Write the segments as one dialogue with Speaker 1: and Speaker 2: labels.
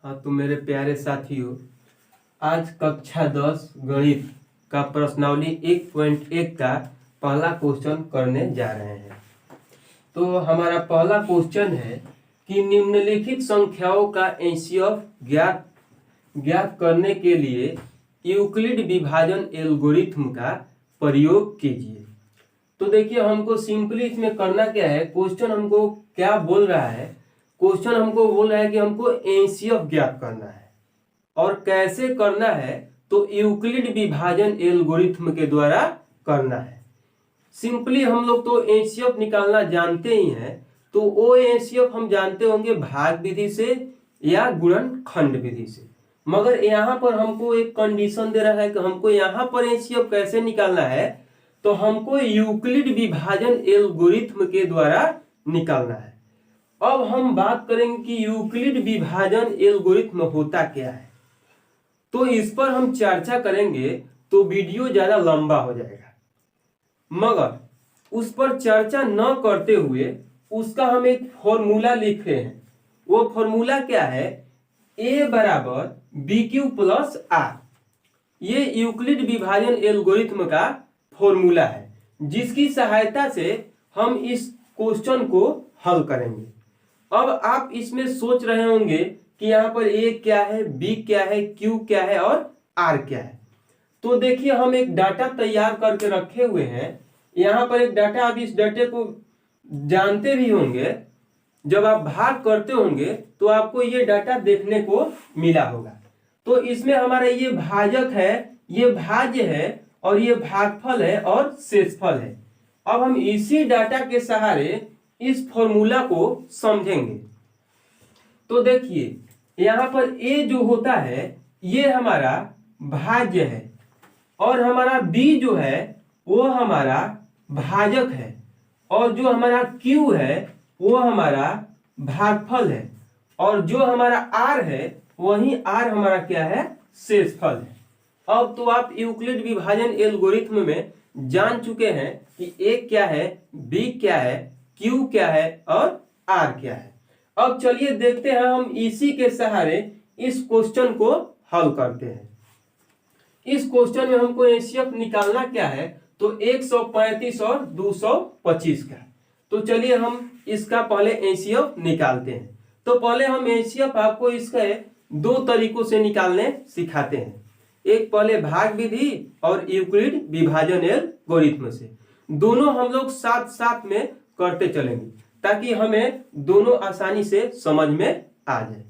Speaker 1: हाँ तो मेरे प्यारे साथियों, आज कक्षा 10 गणित का प्रश्नावली 1.1 का पहला क्वेश्चन करने जा रहे हैं। तो हमारा पहला क्वेश्चन है कि निम्नलिखित संख्याओं का एचसीएफ ज्ञात करने के लिए यूक्लिड विभाजन एल्गोरिथ्म का प्रयोग कीजिए। तो देखिए, हमको सिंपली इसमें करना क्या है, क्वेश्चन हमको क्या बोल रहा है। क्वेश्चन हमको बोल रहा है कि हमको एचसीएफ ज्ञात करना है और कैसे करना है, तो यूक्लिड विभाजन एल्गोरिथ्म के द्वारा करना है। सिंपली हम लोग तो एचसीएफ निकालना जानते ही हैं। तो वो एचसीएफ हम जानते होंगे भाग विधि से या गुणनखंड विधि से, मगर यहाँ पर हमको एक कंडीशन दे रहा है कि हमको यहाँ पर एचसीएफ कैसे निकालना है, तो हमको यूक्लिड विभाजन एल्गोरिथ्म के द्वारा निकालना है। अब हम बात करेंगे कि यूक्लिड विभाजन एल्गोरिथ्म होता क्या है, तो इस पर हम चर्चा करेंगे तो वीडियो ज्यादा लंबा हो जाएगा, मगर उस पर चर्चा न करते हुए उसका हम एक फॉर्मूला लिख रहे हैं। वो फॉर्मूला क्या है, a बराबर बी क्यू प्लस आर। ये यूक्लिड विभाजन एल्गोरिथ्म का फॉर्मूला है, जिसकी सहायता से हम इस क्वेश्चन को हल करेंगे। अब आप इसमें सोच रहे होंगे कि यहाँ पर ए क्या है, बी क्या है, क्यू क्या है और आर क्या है। तो देखिए, हम एक डाटा तैयार करके रखे हुए हैं। यहाँ पर एक डाटा, आप इस डाटे को जानते भी होंगे, जब आप भाग करते होंगे तो आपको ये डाटा देखने को मिला होगा। तो इसमें हमारा ये भाजक है, ये भाज्य है और ये भागफल है और शेषफल है। अब हम इसी डाटा के सहारे इस फॉर्मूला को समझेंगे। तो देखिए, यहाँ पर a जो होता है ये हमारा भाज्य है और हमारा b जो है वो हमारा भाजक है और जो हमारा q है वो हमारा भागफल है और जो हमारा r है वही r हमारा क्या है, शेषफल है। अब तो आप यूक्लिड विभाजन एल्गोरिथ्म में जान चुके हैं कि a क्या है, b क्या है, q क्या है और r क्या है। अब चलिए देखते हैं, हम इसी के सहारे इस क्वेश्चन को हल करते हैं। इस क्वेश्चन में हमको एचसीएफ निकालना क्या है, तो 135 और 225 का। तो चलिए हम इसका पहले एचसीएफ निकालते हैं। तो पहले हम एचसीएफ आपको इसके दो तरीकों से निकालने सिखाते हैं, एक पहले भाग विधि और यूक्लिड विभाजन एल्गोरिथ्म से। दोनों हम लोग साथ साथ में करते चलेंगे ताकि हमें दोनों आसानी से समझ में आ जाए।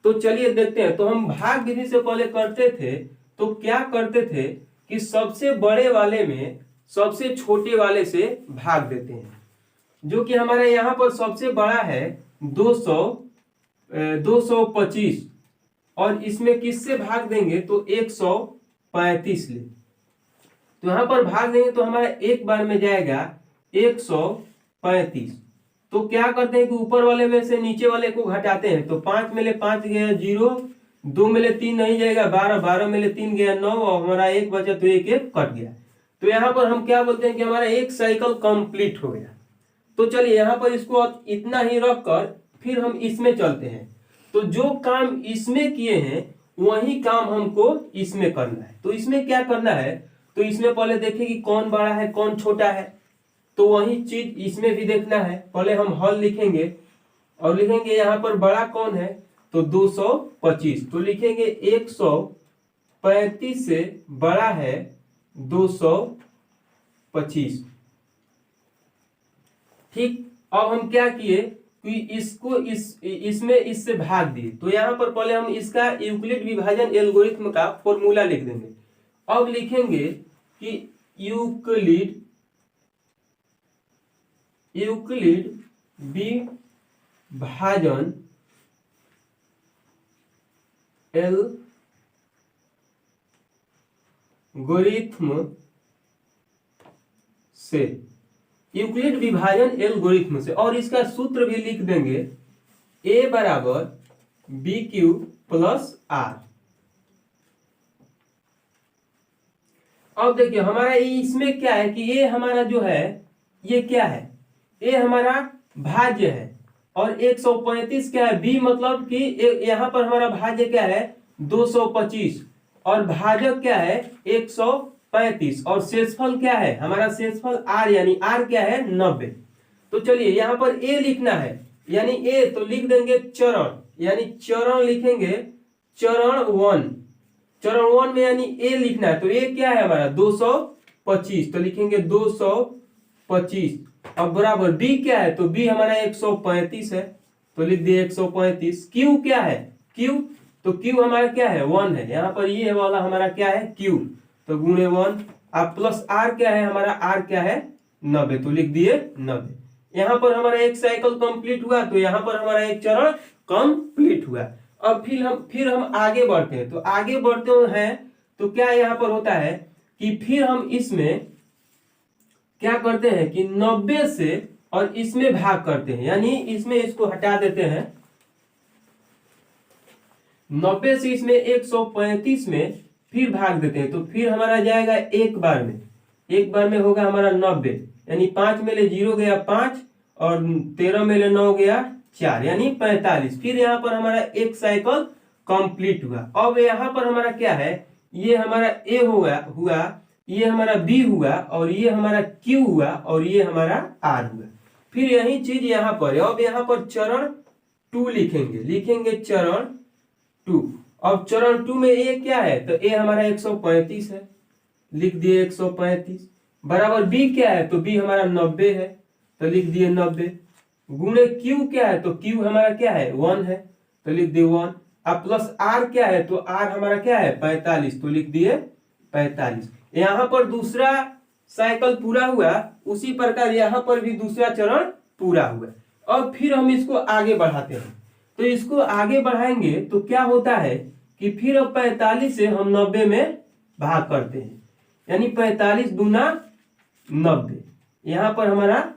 Speaker 1: तो चलिए देखते हैं। तो हम भाग विधि से पहले करते थे, तो क्या करते थे कि सबसे बड़े वाले में सबसे छोटे वाले से भाग देते हैं। जो कि हमारे यहाँ पर सबसे बड़ा है 225 और इसमें किससे भाग देंगे, तो 135 ले। तो यहाँ पर भाग देंगे तो हमारा एक बार में जाएगा 135। तो क्या करते हैं कि ऊपर वाले में से नीचे वाले को घटाते हैं। तो 5 में ले 5 गया 0, 2 में ले 3 नहीं जाएगा 12, 12 में ले 3 गया 9 और हमारा एक बचा तो एक कट गया। तो यहाँ पर हम क्या बोलते हैं कि हमारा एक साइकिल कंप्लीट हो गया। तो चलिए यहाँ पर इसको इतना ही रख कर फिर हम इसमें चलते हैं। तो जो काम इसमें किए हैं वही काम हमको इसमें करना है। तो इसमें क्या करना है, तो इसमें पहले देखें कि कौन बड़ा है कौन छोटा है, तो वही चीज इसमें भी देखना है। पहले हम हल लिखेंगे और लिखेंगे यहाँ पर बड़ा कौन है, तो 225। तो लिखेंगे 135 से बड़ा है 225। ठीक, अब हम क्या किए कि इसको इसमें इससे भाग दिए। तो यहाँ पर पहले हम इसका यूक्लिड विभाजन एल्गोरिथ्म का फॉर्मूला लिख देंगे। अब लिखेंगे कि यूक्लिड विभाजन एल्गोरिथ्म से, यूक्लिड विभाजन एल्गोरिथ्म से, और इसका सूत्र भी लिख देंगे a बराबर बी क्यू प्लस आर। अब देखिए हमारा इसमें क्या है कि ये हमारा जो है ये क्या है, ये हमारा भाज्य है और 135 क्या है, b मतलब कि यहाँ पर हमारा भाज्य क्या है 225 और भाजक क्या है 135 और शेषफल क्या है हमारा शेषफल r यानी r क्या है 90। तो चलिए यहाँ पर a लिखना है, यानी a तो लिख देंगे चरण, यानी चरण लिखेंगे चरण 1, चरण 1 में यानी a लिखना है, तो a क्या है हमारा 225 तो लिखेंगे 225। अब बराबर b क्या है, तो b हमारा 135 है तो लिख दिए 135। q क्या है, q तो q हमारा क्या है 1 है, यहाँ पर ये वाला हमारा क्या है q तो गुणे 1। अब प्लस r क्या है हमारा, r क्या है 90 तो लिख दिए 90। यहाँ पर हमारा एक साइकिल कंप्लीट हुआ, तो यहाँ पर हमारा एक चरण कंप्लीट हुआ। अब फिर हम आगे बढ़ते हैं, तो आगे बढ़ते हैं तो क्या यहाँ पर होता है कि फिर हम इसमें क्या करते हैं कि 90 से और इसमें भाग करते हैं, यानी इसमें इसको हटा देते हैं 90 से इसमें 135 में फिर भाग देते हैं, तो फिर हमारा जाएगा एक बार में होगा हमारा 90, यानी 5 में ले 0 गया 5 और 13 में ले 9 गया 4 यानी 45। फिर यहाँ पर हमारा एक साइकिल कंप्लीट हुआ। अब यहाँ पर हमारा क्या है, ये हमारा a हुआ, ये हमारा b हुआ और ये हमारा q हुआ और ये हमारा r हुआ। फिर यही चीज यहाँ पर, अब यहाँ पर चरण 2 लिखेंगे चरण 2। अब चरण 2 में a क्या है, तो a हमारा 135 है, लिख दिए 135। बराबर b क्या है, तो b हमारा 90 है तो लिख दिए 90। गुणे q क्या है, तो q हमारा क्या है 1 है तो लिख दिए 1। अब प्लस r क्या है, तो r हमारा क्या है 45 तो लिख दिए 45। यहाँ पर दूसरा साइकिल पूरा हुआ, उसी प्रकार यहाँ पर भी दूसरा चरण पूरा हुआ। अब फिर हम इसको आगे बढ़ाते हैं, तो इसको आगे बढ़ाएंगे तो क्या होता है कि फिर अब 45 से हम 90 में भाग करते हैं, यानी 45 दूना 90, यहाँ पर हमारा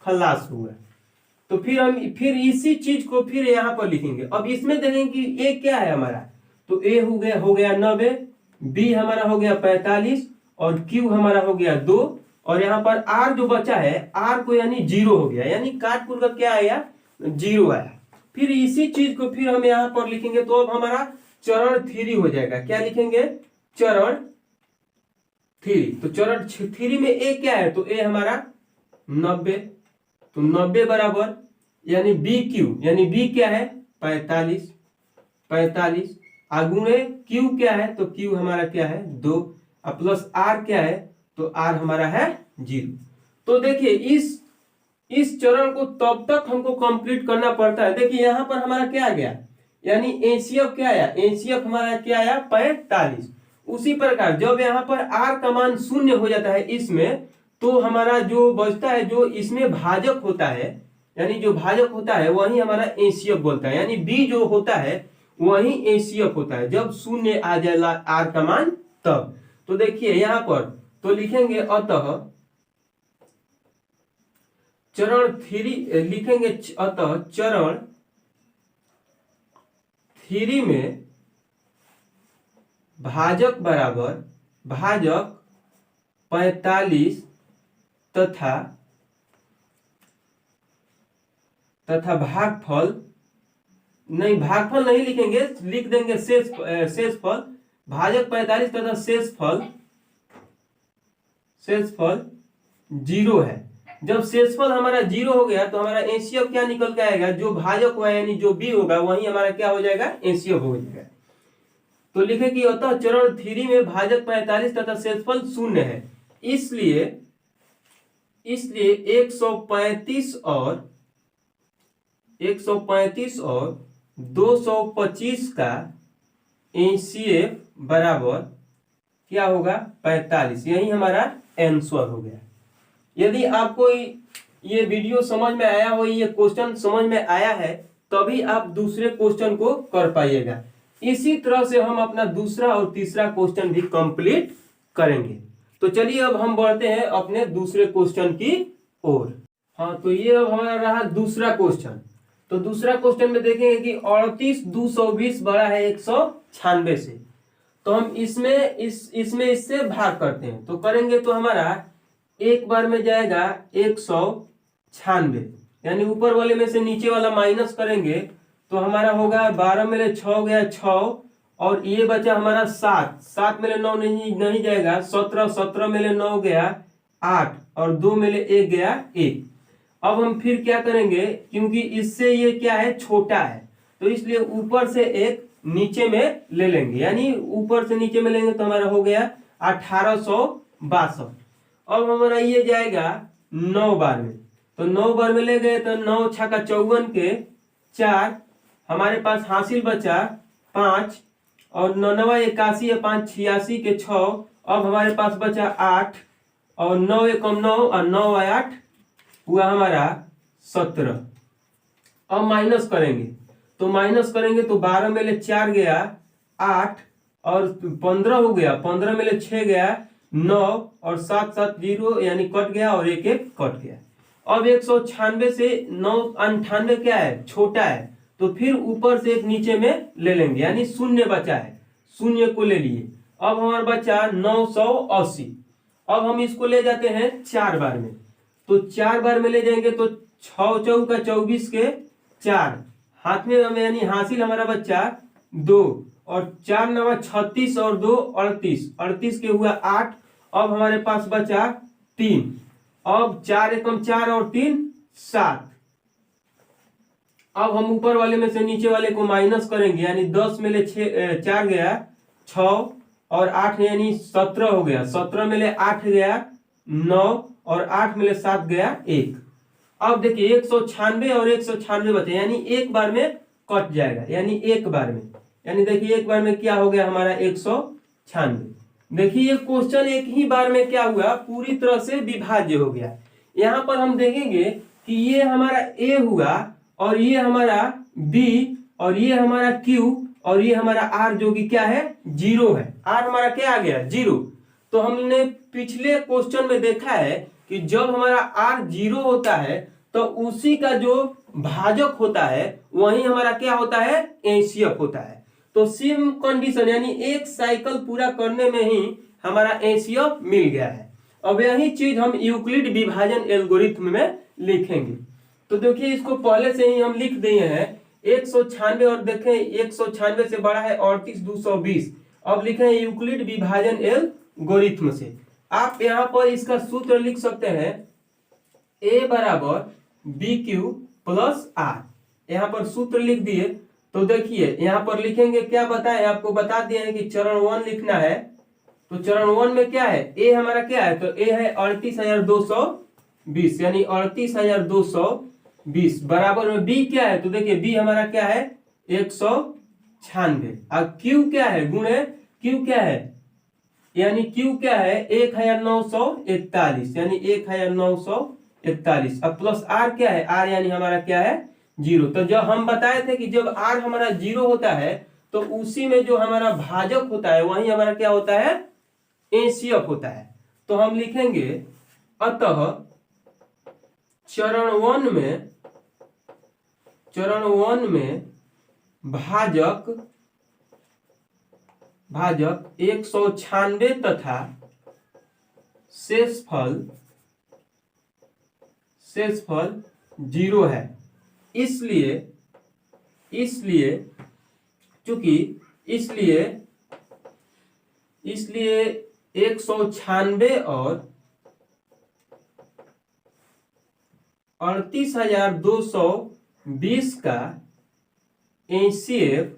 Speaker 1: खलास हुआ। तो फिर इसी चीज को फिर यहाँ पर लिखेंगे। अब इसमें देखेंगे कि a क्या है हमारा, तो a हो गया 90, b हमारा हो गया 45 और q हमारा हो गया 2 और यहाँ पर r जो बचा है r को यानी 0 हो गया, यानी काटपुर का क्या आया 0 आया। फिर इसी चीज को फिर हम यहाँ पर लिखेंगे, तो अब हमारा चरण 3 हो जाएगा। क्या लिखेंगे, चरण 3। तो चरण 3 में a क्या है, तो a हमारा 90, तो 90 बराबर यानी BQ, यानी B क्या है 45 आगुणे Q क्या है, तो Q हमारा क्या है 2 और प्लस R क्या है, तो R हमारा है 0। तो देखिए इस चरण को तब तक हमको कंप्लीट करना पड़ता है। देखिए यहाँ पर हमारा क्या आ गया, यानी एचसीएफ क्या आया, एचसीएफ हमारा क्या आया 45। उसी प्रकार जब यहाँ पर R का मान 0 हो जाता है इसमें, तो हमारा जो बचता है, जो इसमें भाजक होता है, यानी जो भाजक होता है वही हमारा एचसीएफ बोलता है, यानी B जो होता है वही एचसीएफ होता है जब 0 आ जाएगा R का मान तब। तो देखिए यहाँ पर तो लिखेंगे अतः चरण 3 लिखेंगे, अतः चरण 3 में भाजक बराबर भाजक 45 तथा भागफल नहीं लिखेंगे, लिख देंगे शेषफल। भाजक 45 तथा शेषफल 0 है। जब शेषफल हमारा 0 हो गया तो हमारा एचसीएफ क्या निकल के आएगा, जो भाजक हुआ यानी जो B होगा वही हमारा क्या हो जाएगा एचसीएफ हो जाएगा। तो लिखे कि अतः चरण 3 में भाजक 45 तथा शेषफल 0 है, इसलिए 135 और 225 का एचसीएफ बराबर क्या होगा 45। यही हमारा आंसर हो गया। यदि आपको ये वीडियो समझ में आया हो, ये क्वेश्चन समझ में आया है, तभी आप दूसरे क्वेश्चन को कर पाइएगा। इसी तरह से हम अपना दूसरा और तीसरा क्वेश्चन भी कंप्लीट करेंगे। तो चलिए अब हम बढ़ते हैं अपने दूसरे क्वेश्चन की ओर। हाँ, तो ये अब हमारा रहा दूसरा क्वेश्चन। तो दूसरा क्वेश्चन में देखेंगे कि 38 220 बड़ा है 196 से, तो हम इसमें इससे भाग करते हैं। तो करेंगे तो हमारा एक बार में जाएगा 196 यानी ऊपर वाले में से नीचे वाला माइनस करेंगे तो हमारा होगा 12 में ले 6 गया 6, और ये बचा हमारा 7, 7 में ले 9 नहीं जाएगा, 17, 17 में ले 9 गया 8, और 2 में ले 1 गया 1। अब हम फिर क्या करेंगे, क्योंकि इससे ये क्या है, छोटा है, तो इसलिए ऊपर से एक नीचे में ले लेंगे, यानी ऊपर से नीचे में लेंगे तो हमारा हो गया 1862। अब हमारा ये जाएगा 9 बार में, तो 9 बार में ले गए तो 9 छक्का 54 के 4, हमारे पास हासिल बचा 5, और 9 81 है 5 86 के 6, अब हमारे पास बचा 8, और 9 1 9 और 9 8 हुआ हमारा 17। अब माइनस करेंगे, तो माइनस करेंगे तो 12 में ले 4 गया 8, और 15 हो गया, 15 में ले 6 गया 9, और 7 7 0 यानी कट गया, और 1 1 कट गया। अब 196 से 998 क्या है, छोटा है, तो फिर ऊपर से एक नीचे में ले लेंगे, यानी शून्य बचा है, शून्य को ले लिए। अब हमारा बचा 980। अब हम इसको ले जाते हैं 4 बार में, तो 4 बार में ले जाएंगे तो 6 चौका 24 के 4, हाथ में हमें यानी हासिल हमारा बच्चा 2, और 4 9 36 और 2 38, 38 के हुआ 8। अब हमारे पास बचा 3, अब 4 एकम 4 और 3 7। अब हम ऊपर वाले में से नीचे वाले को माइनस करेंगे, यानी 10 में ले 4 गया 6, और 8 यानी 17 हो गया, 17 में ले 8 गया 9, और 8 में ले 7 गया 1। अब देखिए 196 और 196 बचे, यानी एक बार में कट जाएगा, यानी एक बार में, यानी देखिए एक बार में क्या हो गया हमारा 196। देखिए ये क्वेश्चन एक ही बार में क्या हुआ, पूरी तरह से विभाज्य हो गया। यहाँ पर हम देखेंगे कि ये हमारा A हुआ, और ये हमारा B, और ये हमारा Q, और ये हमारा R जो कि क्या है 0 है। R हमारा क्या आ गया 0। तो हमने पिछले क्वेश्चन में देखा है कि जब हमारा R 0 होता है तो उसी का जो भाजक होता है वही हमारा क्या होता है, एचसीएफ होता है। तो सेम कंडीशन, यानी एक साइकिल पूरा करने में ही हमारा एचसीएफ मिल गया है। अब यही चीज हम यूक्लिड विभाजन एल्गोरिथम में लिखेंगे। तो देखिए इसको पहले से ही हम लिख दिए हैं 196, और देखें 196 से बड़ा है 38220। अब लिखे हैं यूक्लिड विभाजन एल्गोरिथम से। आप यहाँ पर इसका सूत्र लिख सकते हैं A बराबर BQ प्लस R। यहाँ पर सूत्र लिख दिए। तो देखिए यहाँ पर लिखेंगे, क्या बताएं, आपको बता दिए हैं कि चरण 1 लिखना है। तो चरण 1 में क्या है, A हमारा क्या है, तो A है 38220, यानी 38220 बराबर में B क्या है, तो देखिए B हमारा क्या है 196, अब Q क्या है, गुणे Q क्या है, यानी Q क्या है 1941, यानी 1941। अब प्लस R क्या है, R यानी हमारा क्या है 0। तो जब हम बताए थे कि जब R हमारा 0 होता है तो उसी में जो हमारा भाजक होता है वही हमारा क्या होता है, एचसीएफ होता है। तो हम लिखेंगे अतः चरण 1 में भाजक 196 तथा शेषफल 0 है। इसलिए 196 और 38220 का एचसीएफ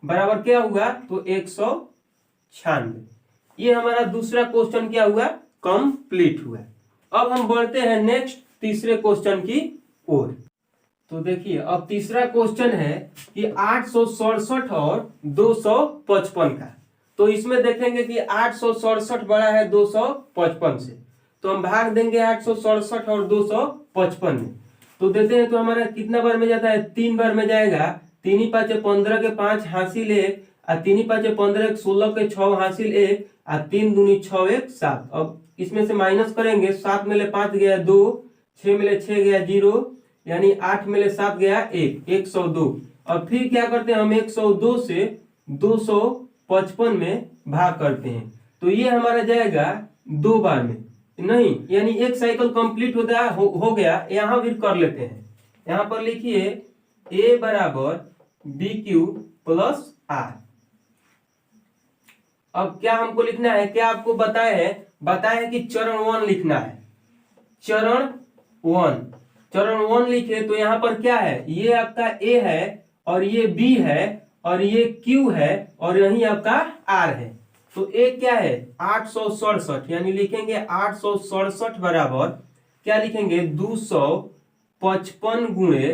Speaker 1: बराबर क्या हुआ, तो 196। ये हमारा दूसरा क्वेश्चन क्या हुआ, कंप्लीट हुआ। अब हम बढ़ते हैं नेक्स्ट तीसरे क्वेश्चन की ओर। तो देखिए अब तीसरा क्वेश्चन है कि 867 और 255 का। तो इसमें देखेंगे कि 867 बड़ा है 255 से, तो हम भाग देंगे 867 और 255 में। तो देते हैं तो हमारा कितना बार में जाता है, 3 बार में जाएगा। 3 5 15 के 5 हासिल 1, और 3 5 15 16 के 6 हासिल 1, और 3 दूनी 6 1 7। अब इसमें से माइनस करेंगे, 7 में ले 5 गया 2, 6 में ले 6 गया 0, यानी 8 में ले 7 गया 1, 102। और फिर क्या करते हैं हम 102 से 255 में भाग करते हैं। तो ये हमारा जाएगा 2 बार में, नहीं यानी एक साइकिल कंप्लीट होता है, हो गया। यहाँ भी कर लेते हैं, यहाँ पर लिखिए ए बराबर बी क्यू प्लस आर। अब क्या हमको लिखना है, क्या आपको बताया है कि चरण 1 लिखना है। चरण वन लिखे तो यहाँ पर क्या है, ये आपका ए है और ये बी है और ये क्यू है और यही आपका आर है। तो ए क्या है 867, यानी लिखेंगे 867 बराबर क्या लिखेंगे 255 गुणे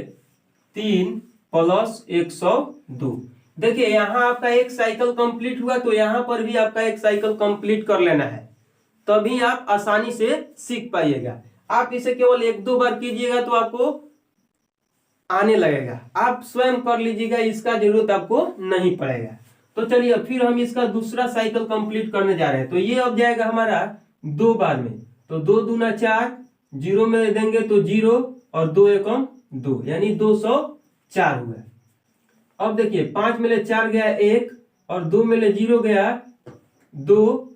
Speaker 1: 3 प्लस 102। देखिए यहाँ आपका एक साइकिल कंप्लीट हुआ तो यहाँ पर भी आपका एक साइकिल कंप्लीट कर लेना है, तभी आप आसानी से सीख पाइएगा। आप इसे केवल 1-2 बार कीजिएगा तो आपको आने लगेगा, आप स्वयं कर लीजिएगा, इसका जरूरत आपको नहीं पड़ेगा। तो चलिए फिर हम इसका दूसरा साइकिल कंप्लीट करने जा रहे हैं। तो ये अब जाएगा हमारा 2 बार में, तो 2 दूना 4, 0 में देंगे तो 0 और 2 एकम 2, यानी 204 हुआ। अब देखिए 5 में ले 4 गया 1 और 2 में ले 0 गया 2,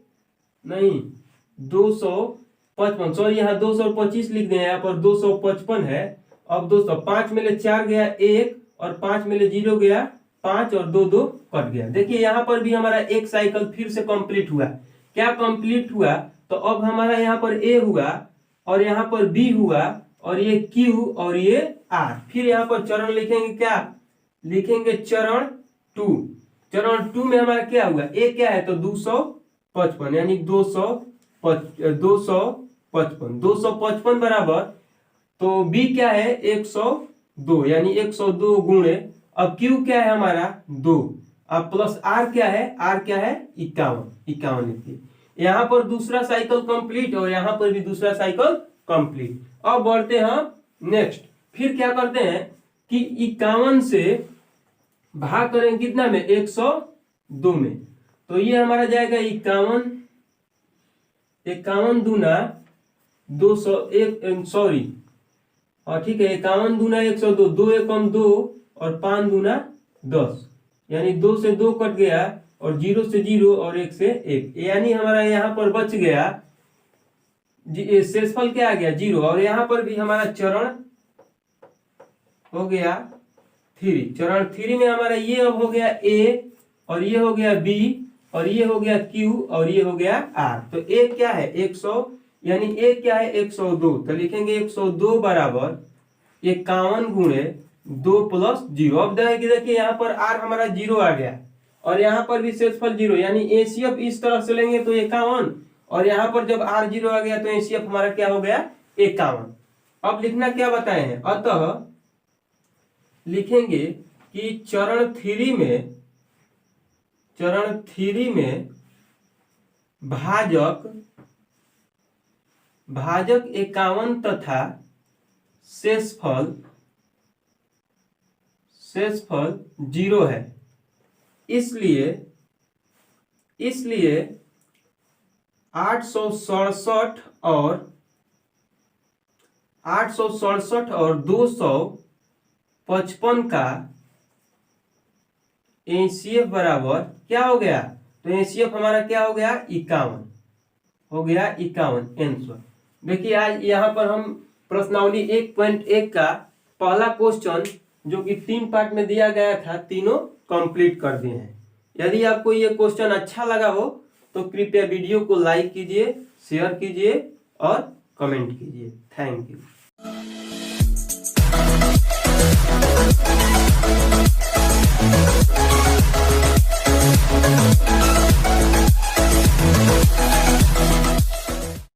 Speaker 1: नहीं 255, सॉरी यहाँ 225 लिख दें, यहाँ पर 255 है। अब दोस्तों 5 में ले 4 गया 1 और 5 में ले 0 गया 5 और 2 2 कट गया। देखिए यहाँ पर भी हमारा एक साइकिल फिर से कंप्लीट हुआ। क्या कंप्लीट हुआ, तो अब हमारा यहाँ पर ए हुआ और यहाँ पर बी हुआ और ये क्यू और ये आर। फिर यहाँ पर चरण लिखेंगे, क्या लिखेंगे चरण 2। चरण 2 में हमारा क्या हुआ, ए क्या है तो 255, यानी 255 बराबर, तो बी क्या है 102, यानी 102 गुणे, अब क्यू क्या है हमारा 2, अब प्लस आर क्या है, 51 लिखिए। यहाँ पर दूसरा साइकिल कंप्लीट और यहाँ पर भी दूसरा साइकिल कंप्लीट। अब बढ़ते हैं नेक्स्ट। फिर क्या करते हैं कि 51 से भाग करेंगे कितना में 102 में, तो ये हमारा जाएगा 51 दूना 201, सॉरी और ठीक है 51 दूना 102, 2 एकम 2 और 5 दूना 10, यानी 2 से 2 कट गया और 0 से 0 और 1 से 1, यानी हमारा यहाँ पर बच गया शेषफल क्या आ गया 0। और यहाँ पर भी हमारा चरण हो गया 3। चरण 3 में हमारा ये अब हो गया ए और ये हो गया बी और ये हो गया क्यू और ये हो गया आर। तो ए क्या है 100, यानी ए क्या है 102, तो लिखेंगे 102 बराबर 51 गुणे 2 प्लस 0। अब देखिए यहाँ पर आर हमारा 0 आ गया और यहाँ पर भी शेषफल 0, यानी एसीएफ इस तरह से लेंगे तो 51, और यहाँ पर जब आर 0 आ गया तो एसीएफ हमारा क्या हो गया 51। अब लिखना क्या बताए हैं, अतः लिखेंगे कि चरण 3 में भाजक 51 तथा शेषफल 0 है, इसलिए 867 और 255 का एसीएफ बराबर क्या हो गया, तो एसीएफ हमारा क्या हो गया 51 हो गया 51 आंसर। देखिए आज यहाँ पर हम प्रश्नावली 1.1 का पहला क्वेश्चन जो कि 3 पार्ट में दिया गया था, तीनों कंप्लीट कर दिए हैं। यदि आपको ये क्वेश्चन अच्छा लगा हो तो कृपया वीडियो को लाइक कीजिए, शेयर कीजिए और कमेंट कीजिए। Thank you.